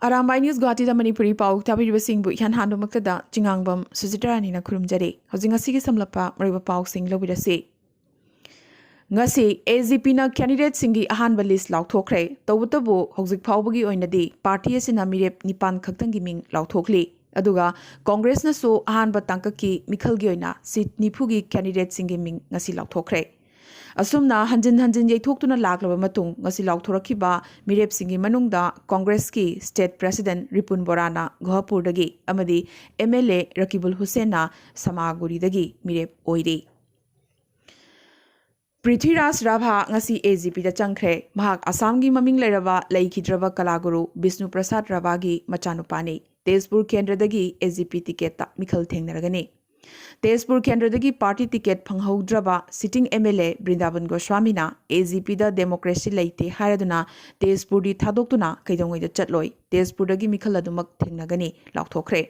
Arambai News Guwahati da Manipuri Pao tabi singbu ihan handu maktada jingangbam sujitarani na kurumjari hojing asigi samlapa mariba Pao sing lobirasi ngasi AZP na candidate singi ahanba list lauthokre tawutabu hojik phawbagi oinadi party asina mirep nipan khaktangi ming lauthokli aduga Congress na so ahanba tangkaki mikhalgi oina seat nipugi candidate singi ming ngasi lauthokre asumna hanjin yaithoktuna laklaba matung ngasi lauthorkiba mirep singi manungda Congress ki state president Ripun Borana Guwahapur dagi amadi MLA Rakibul Hussain na Samaguri dagi mirep oiri Prithviraj Rabha ngasi AZP da changkhre mahak Assam gi maming leraba laikhidraba kalaguru Vishnu Prasad Rabha gi machanupani Tezpur Kendra dagi AZP ticket ta mikhal thengnaragani Tezpur Kendra dagi party ticket phanghodraba sitting MLA Brindaban Goswami na AZP da democracy laite hairaduna Tezpur di thadoktuna kaidongoi da chatloi Tezpur dagi mikhal adumak thengnagani lauthokre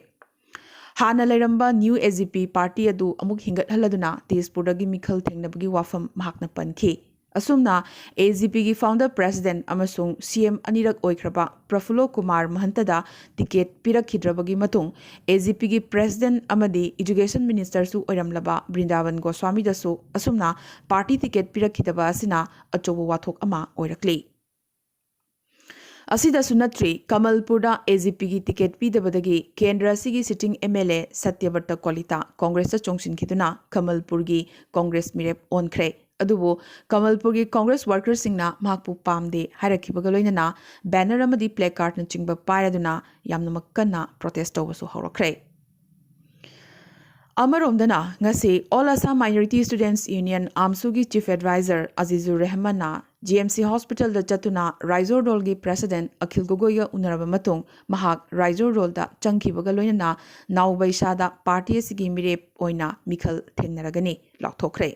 Hana Leramba new AZP party adu amuk hingat haladuna Tezpur dagi mikhal thengnabagi wafam mahakna panki Asumna AZP gi founder president amasung CM anirak oikraba Prafulo Kumar Mahantada ticket pirakhidravagi matung AZP gi president amadi education minister su oiramlaba Brindaban Goswami dasu asumna party ticket pirakhidaba asina achobo wathok ama oirakli Asida sunatri Kamalpurda AZP gi ticket pidabadagi Kendra sigi sitting MLA Satyavarta Kolita Congress ta chongsin khiduna Kamalpur gi Congress mirep onkhre adubu Kamalpur gi Congress workers singna mahakpu pamde hairakhibaga loinana banner amadi placard na chingba pairaduna yamna makkanna protest tawbasu hawrakre Amaromdana ngasi All Assam Minority Students Union AMSU gi chief advisor Azizur Rahman na GMC Hospital da chatuna Raizor Rol gi president Akhil Gogoi ga unaraba matung mahak Raizor Rol da changkhibaga loinana Naubai da party sigi mirep oina mikhal thengnaragani lauthokre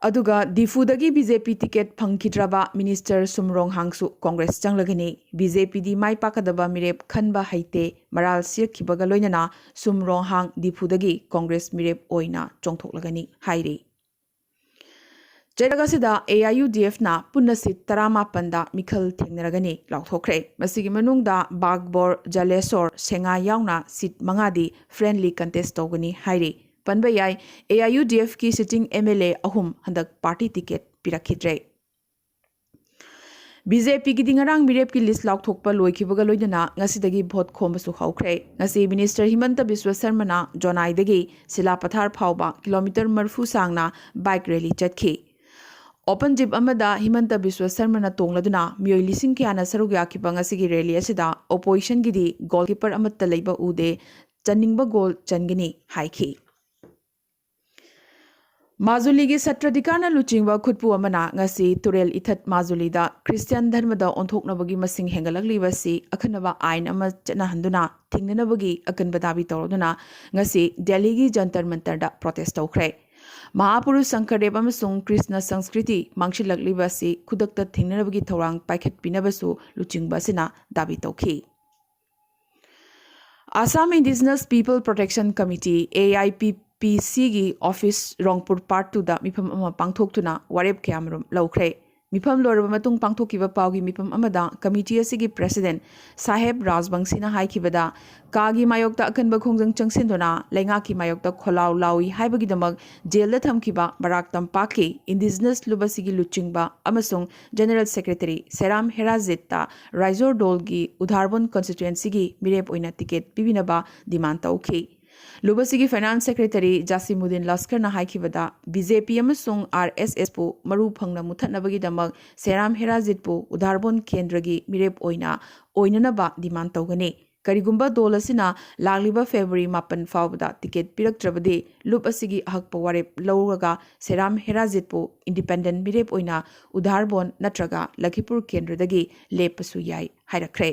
Aduga Difudagi BJP ticket phangkidraba minister Sumrong Hangsu Congress changlagani BJP di mai pakadaba mirep khanba haite maral sirkhibaga loinana Sumrong Hang Difudagi Congress mirep oina chongthoklagani hairi Jeragasida AIUDF na punnasit tarama panda mikhal thengnaragani lauthokre masigi manungda Bagbor Jalesor Senga yauna sit mangadi friendly contest togani hairi Panbayai AIUDF ki sitting MLA ahum handak party ticket pirakhidre BJP ki dingarang mirep ki list lauthokpa loikhibaga loidana ngasidagi vote khombasu hawkhre ngasi minister Himanta Biswa Sarma na Jonai dagi Silapathar phawba kilometer marfu sangna bike rally chatkhi Open jeep amada Himanta Biswa Sarma na tongladuna mioi lising kyana sarug yakhiba ngasigi rally asida opposition gidi goalkeeper amatta leiba ude chaningba goal changini haikhi Mazuli gi Satradikana Luchingwa Khutpu Amana ngasi Turel Ithat Mazuli da Christian Dharmada onthoknabagi masing hengalakliwasi akhanaba ain ama chanahanduna thingnanabagi akanbadabi tawduna ngasi Delhi gi Jantar Mantar da protest tawkhre Mahapurush Sankardev amasung Krishna Sanskriti mangshilakliwasi khudakta thingnanabagi thorang paikhat pinabasu Luchingba sina dabi tawkhi Assam Indigenous People Protection Committee AIPPC gi office Rangpur part 2 da mifam ama pangthoktuna warep kyamrum laukhre mifam loraba matung pangthokiba pawgi mifam amada committee asigi president Saheb Rajbangsi na haikibada kagi mayokta akanba khongjang changsindona lenga ki mayokta kholaw lawi haibagi damak jail da thamkiba barak tampaki indigenous lubasigi luchingba amasung general secretary Seram Herazit ta Raizor Dolgi Udharbon constituency gi mirep oina ticket pibinaba demand tawki Lubasigi Finance Secretary Jasimuddin Laskar na haikibada BJP amasung RSS pu maru phangna muthanabagi damak Seram Herazit pu Udharbon Kendragi mirep oinanaba demand tawgani Karigumba dolasina lagliba February 8 fawbada ticket piraktrabadi lup asigi ahakpa warep lawraga Seram Herazit pu independent mirep oina Udharbon natraga Lakhipur Kendradagi lepasu yai hairakre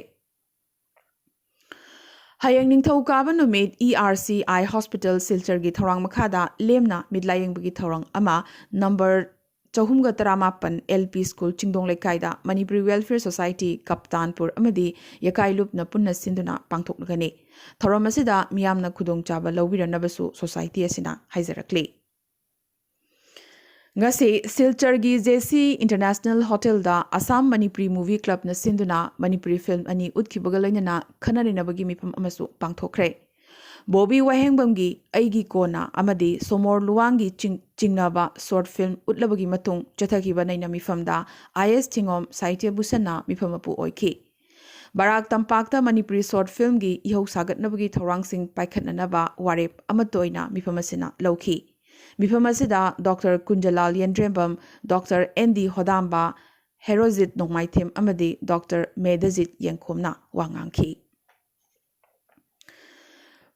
Hayang Ningthau Kaba Numit ERCI Hospital Silchar gi thorang makhada lemna midlayeng bagi thorang ama number 438 LP School Chingdong Lekaida Manipuri Welfare Society Kaptanpur amadi Yakailup na punna sinduna pangthoklagani thoram asida miyamna khudong chaba lawbiranabasu society asina haizarakli ngase Silchargi JC International Hotel da Assam Manipuri Movie Club na sinduna Manipuri film ani utkibaga loinana khanarinabagi mifam amasu pangthokre Bobby Wahengbamgi aigi kona amadi Somor Luwangi chingnaba short film utlabagi matung chathakiba naina mifamda IS Tingom Saitya Busana mifamapu oiki Barak Tampakta Manipuri short film gi ihau sagatnabagi thorangsing paikhatnanaba warep amatoina mifamasina lawki Mifamasida Dr. Kunjalal Yendrembam, Dr. N.D. Hodamba, Herozit Nongmaithem Amadi, Dr. Medazit Yankomna Wangangki.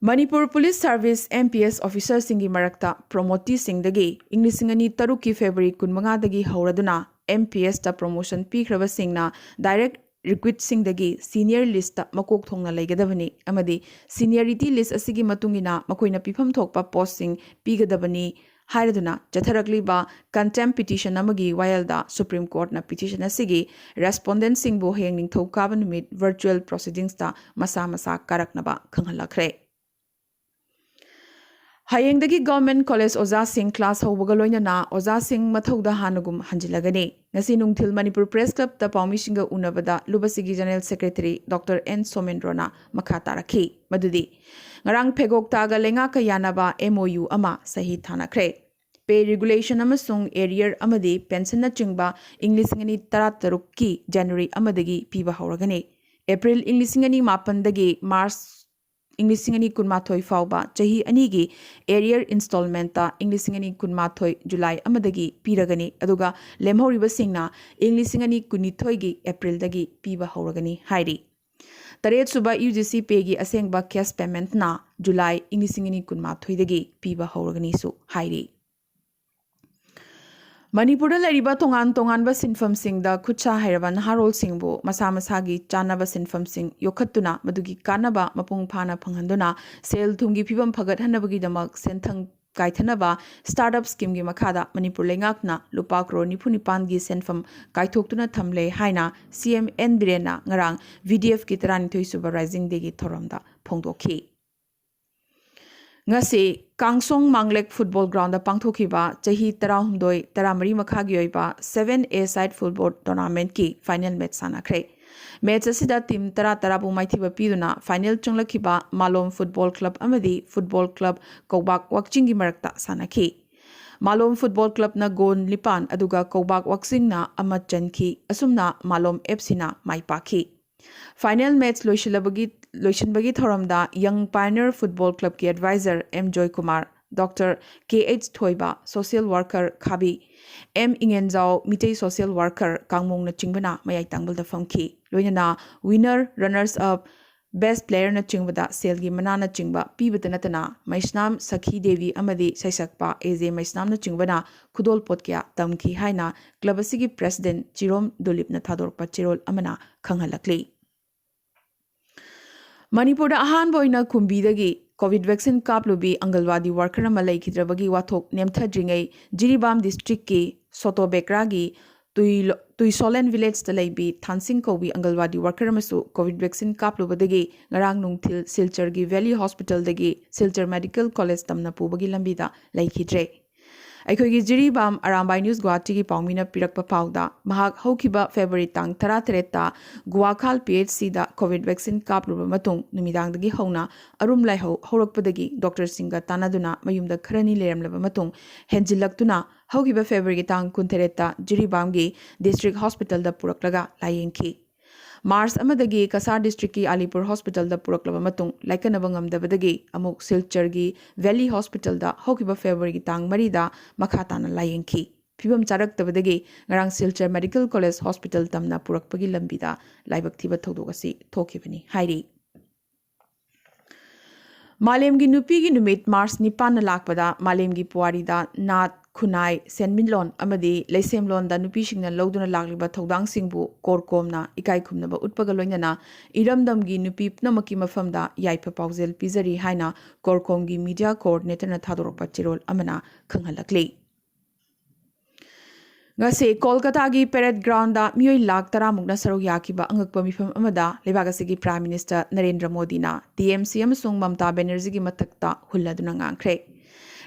Manipur Police Service MPS Officer Singi Marakta Promoti Singdagi, Inglisingani Taruki February Kunmangadagi Hauraduna, MPS ta promotion Pikrava Singna, direct recruit Singdagi, senior list ta Makok Thongna Legadavani, Amadi, seniority list Asigi Matungina, Makoina Pipam Thokpa posting Pigadavani, Hairaduna, Jatharakliba, contempt petition Namagi Wayalda, Supreme Court na petition Asigi, respondent Singbo Hanging Thokaban Mid virtual proceedings ta Masa Karaknaba Kangalakre. Hayengdagi Government College Oza Singh class Hobagaloina na Oza Singh Mathauda Hanagum Hanjilagani. Nasi Nungthil Manipur Press Club ta Paumishinga Unavada Lubasigi General Secretary Dr. N. Somendrona Makataraki. Madudi. Ngarang Pegok Taga Lenga Kayanaba MOU Ama Sahi Thanakre. Pay regulation amasung area amadi pension na chingba English ngani Taratarukki January amadagi piba hauragani. April English ngani mapandagi March English ngani kunmathoi fauba chahi anigi area installment ta English ngani kunmathoi July amadagi piragani aduga lemhoriba singna English ngani kunithoi gi April dagi piba hauragani hairi. Taret suba UGC pegi asengba cash payment na July English ngani kunmathoi dagi piba hauragani su hairi. Manipur lariba tongan ba sinfam sing da kucha hairaban harol singbo masagi chanaba sinfam sing yokhatuna madugi kanaba mapung phana phanghanduna sel thumgi phibam phagat hanabagi damak senthang kaithanaba startup scheme gi makhada Manipur lengakna lupa crore nipunipan gi senfam kaithoktuna thamle haina CM N Birena ngarang VDF ki tarani thoi suba rising de gi thoramda phongdokhi Ngasi Kangsong Manglek Football Ground da pangthokiba chahi 13 makhagi oiba 7A side football tournament ki final match sanakre match asida team 10 bu maithiba piduna final chunglakhiba Malom Football Club amadi Football Club Kobak Wakching gi marakta sanakhi Malom Football Club na gon lipan aduga Kobak Wakching na ama chanki asumna Malom FC na maipakhi Final match Loishanbagi Thoramda Young Pioneer Football Club ki advisor M. Joy Kumar, Dr. K.H. Thoiba, Social Worker Khabi, M. Ingenzao, Mitei Social Worker Kangmong na Chingbana Mayai Tangbal da Famki, Loinana Winner Runners Up Best Player na Chingbada Selgi Manana Chingba Pibatanatana Maisnam Sakhi Devi Amadi Saisakpa Eze Maisnam na Chingbana Kudol Potkya Tamki Haina Klabasigi President Chirom Dulip na Thadorpa Chirol Amana Kanghalakli Manipur da ahan boina kumbidagi COVID vaccine kaplubi Angalwadi worker ama laikhidrabagi wathok nemthadringai Jiribam district ki Sotobekra gi Tuisolen village ta laibi Thansing Kobi Angalwadi worker amasu COVID vaccine kaplubadagi ngarang nungthil Silchar gi Valley Hospital dagi Silchar Medical College tamna pubagi lambida laikhidre Aikogi Jiribam Arambai News Guwahati ki Paumina Pirakpa Pauda Mahak Hokiba February tang 13 Guwahati PHC da COVID vaccine kapluba matung numidang dagi hauna arum laiho horakpadagi Dr. Singha tanaduna mayumda kharani leramlaba matung henjilaktuna Hokiba February tang 13 Jiribam gi District Hospital da puraklaga layengki Mars amadagi Kasar District ki Alipur Hospital da puraklaba matung laikanaba ngamdabadagi amuk Silchar gi Valley Hospital da Hokiba February tang marida makhatana layengki Phibam charaktabadagi ngarang Silchar Medical College Hospital tamna purakpagi lambida laibak thiba thodogasi thokibani hairi Malemgi nupi gi numit Mars nipan na lakpada Malemgi puari da nat Khunai Senminlon amadi Leisemlon da nupi singna loduna lagliba thodang singbu korkomna ikai khumnaba utpaga loinana iramdamgi nupi pnamaki mafamda yaipa paujel pizari haina korkomgi media coordinator na thadorpa chirol amana khanghalakli Ngase Kolkata gi Parade Ground da mioi lak taramukna sarok yakiba angakpa mifam amada lebagasi Prime Minister Narendra Modi na TMC amasung Mamta Banerjee gi mathakta hulladuna ngangkhre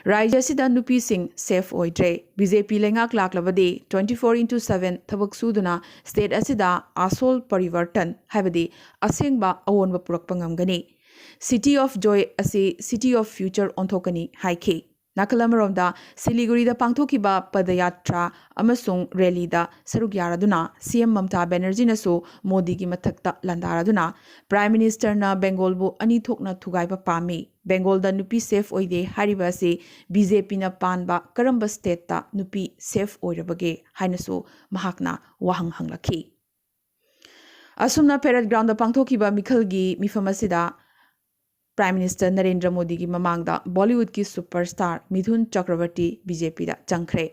Rajya asida nupising safe oidre. BJP lengak laklabadi 24/7 thabak suduna state asida asol parivartan habadi asengba awonba purakpa ngamgani. City of Joy asi City of Future onthokani haiki. Nakalamaromda Siligurida pangthokiba padayatra amasung rally-da saruk yaraduna CM Mamta Banerjee naso Modi gi mathakta landaraduna Prime Minister na Bengal bu ani thokna thugaiba pami Bengal da nupi safe oide hariba se BJP na panba karamba state ta nupi safe oirabage hainaso mahakna wahang hanglakhi Asumna Parade Ground da pangthokiba mikhalgi mifamasida Prime Minister Narendra Modi ki mamangda Bollywood ki superstar Mithun Chakravarti BJP da changkhre.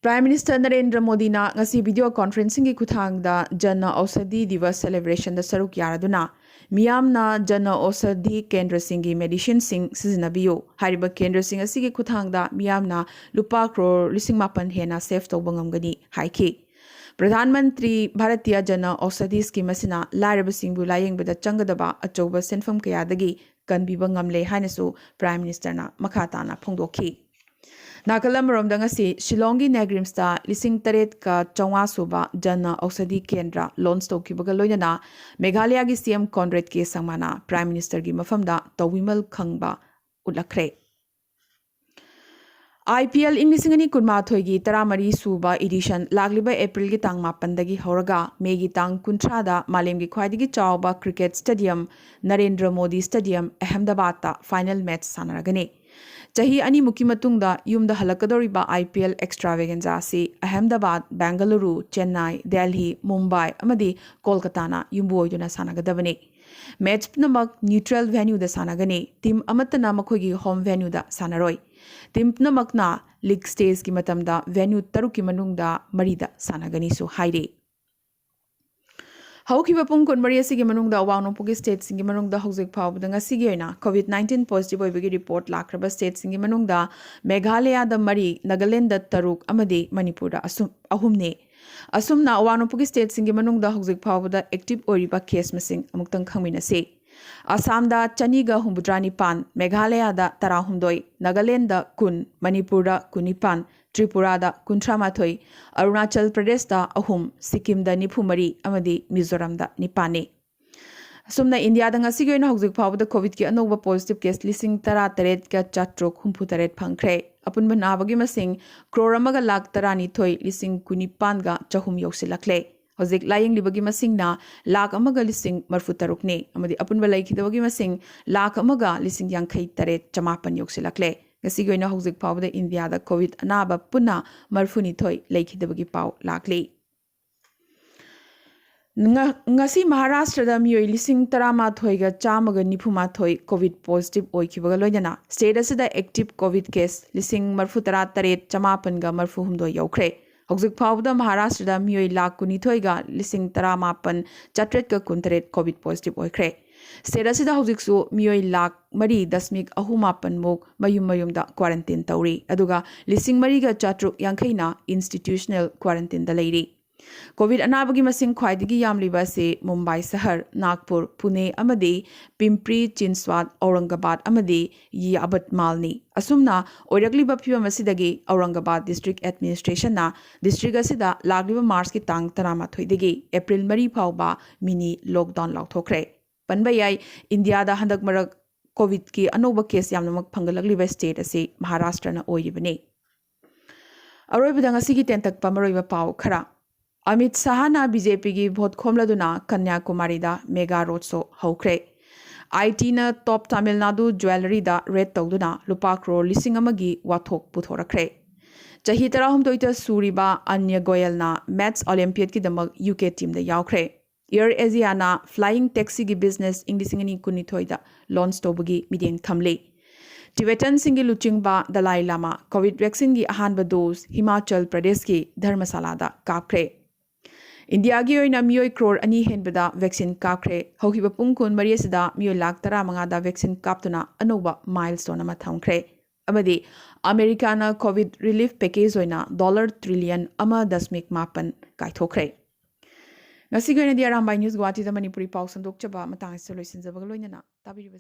Prime Minister Narendra Modi na ngasi video conferencing ki kuthangda Jana Ausadi Divas celebration da saruk yaraduna miyam na Jana Ausadi Kendra Singh medicine sing sizinabiyo hariba Kendra Singh asigi kuthangda miyam na lupa crore lising mapan hena safe tawbangamgani haiki. प्रधानमंत्री भारतीय Jan Aushadhi scheme असिना लाइरब सिंगबु लायेंगबदा चंगदबा अचौबा सेनफम कयादगी कनबीबा ngamle हाइनसु prime minister ना मखाताना फोंदोखी नाकलमरोमदा ngasi शिलोंगी नेग्रिम्सता लिसिंग Taret का चौवा सुबा जन औषधि केंद्र launch तौकीबगा लोइना Meghalaya की CM Conrad के संगमाना prime minister की मफमदा तौविमल खंगबा उलखरे IPL इंग्लिसिंगनी कुनमाथोई की तरामरी सूबा एडिशन लागलिबा अप्रैल की तांग मापनदगी हौरगा मे की तांग कुंथ्रादा मालेम की ख्वाइदगी चावबा cricket stadium Narendra Modi stadium Ahmedabad ता फाइनल मैच सानरगने चाही अनि मुकी मतुंगदा युमदा हलकदोरिबा IPL एक्स्ट्रावेगेंजा से अहमदाबाद बेंगलुरु चेन्नई दिल्ली मुंबई अमदी कोलकाता ना युम्बोइदुना सानगदबने मैच नमक न्यूट्रल वेन्यू दा सानगने टीम अमतना मखोगी होम वेन्यू दा सानरोय टीम नमकना लीग स्टेज की मतमदा वेन्यू तरुक की मनुंगदा मरीदा सानगनी सु हाइरे हौखिबा पुंग कुनमरी असिगे मनुंगदा वांगनोंपुगी स्टेट सिंगी मनुंगदा हौजिक फावबदा ngasiगे ओइना COVID-19 पॉजिटिव ओइबगी रिपोर्ट लाख्रबा स्टेट सिंगी मनुंगदा मेघालय दा मरी नागालैंड दा तरुक अमदे मणिपुर दा अहुमने असुमना वांगनोंपुगी स्टेट सिंगी मनुंगदा हौजिक फावबदा एक्टिव ओइरिबा केस मसिंग अमुक्तंग खंगमिनसे असम दा चनीगा हुंबुद्रानिपान मेघालय दा तराहुंदोई नागालैंड दा कुन मणिपुर दा कुनिपान त्रिपुरा दा कुंथ्रामाथोई अरुणाचल प्रदेश दा अहुम सिक्किम दा निफुमरी अमदी मिजोरम दा निपाने असुमना इंडिया दा ngasiगे ओइना हौजिक फावबदा कोविड की अनोबा पॉजिटिव केस लिसिंग तरा तरेत का चाट्रोक हुंफुतरेत फंख्रे अपुनबा नाबगी मसिंग क्रोर अमगा लाख तरानिथोई लिसिंग कुनिपान गा चहुम योक्सिलखले हौजिक लायेंगलिबगी मसिंगना लाख अमगा लिसिंग मरफु तरुकने अमदी अपुनबा लाइखिदबगी मसिंग लाख अमगा लिसिंग यांखै तरेत चमापन योक्सिलखले ngasiगे ओइना हौजिक फावबदा इंडिया दा कोविड अनाबा पुना मरफुनिथोई लाइखिदबगी पाव लाखले ngasi Maharashtra da miyoi lising taramathoiga chamaga nifumathoi COVID positive oikibaga loidana state asida active COVID case lising marfutara taret chamapan ga marfu humdoi yaukre hauzik phawda Maharashtra da miyoi lakh kunithoiga lising taramapan chatret ka kuntaret COVID positive oikre state asida hauzik su miyoi lakh mari dasmik ahumapan mok mayum da quarantine tauri aduga lising mari ga chatruk yankhaina institutional quarantine da leiri COVID अनाबगी मसिंग ख्वाइदगी यामलिबा से मुंबई शहर नागपुर पुणे अमदी पिंपरी चिंचवाड औरंगाबाद अमदी याबतमालनी असुमना ओरगलिबा फिबम असिदगी औरंगाबाद डिस्ट्रिक्ट एडमिनिस्ट्रेशन ना डिस्ट्रिक्ट असिदा लागलिबा मार्च की तांग तरामाथोइदगी अप्रैल मरी फावबा मिनी लॉकडाउन लाउथोखरे पनबा याई इंडिया दा हंदक मरक कोविड की अनोबा केस यामनमक फंगलगलिबा स्टेट असे महाराष्ट्र ना ओइबने अरोइबदा ngasi की तेंतक पमरोइबा पाव खरा अमित शाह ना बीजेपी की भोट खोमलदुना कन्याकुमारी दा मेगा रोड शो हौख्रे आईटी ना टॉप तमिलनाडु ज्वेलरी दा रेड तौदुना लुपा क्रोर लिसिंग अमगी वाथोक पुथोरखरे चाही तराहुमदोइता सूरीबा अन्य गोयल ना मैथ्स ओलंपियड की दमक यूके टीम दा यावख्रे एयर एशिया ना फ्लाइंग टैक्सी की बिजनेस इंग्लिसिंगनी कुनिथोइदा लॉन्च तौबगी मिदेंग थमले टिबेटन सिंगी लुचिंगबा दलाई लामा कोविड वैक्सीन की अहानबा डोज हिमाचल प्रदेश की धर्मशाला दा कापख्रे इंडिया की ओइना मियोय क्रोर अनि हेनबदा वैक्सीन कापख्रे हौखिबा पुंग कुन मरियसदा मियोय लाख 15 दा वैक्सीन कापतुना अनोबा माइलस्टोन अमा थमख्रे अमदी अमेरिका ना कोविड रिलीफ पैकेज ओइना $1 ट्रिलियन अमा दशमिक मापन काइथोख्रे ngasi goina di Arambai News Guwahati da Manipuri Pao sandok chaba matang se loisin jabaga loinana tabiri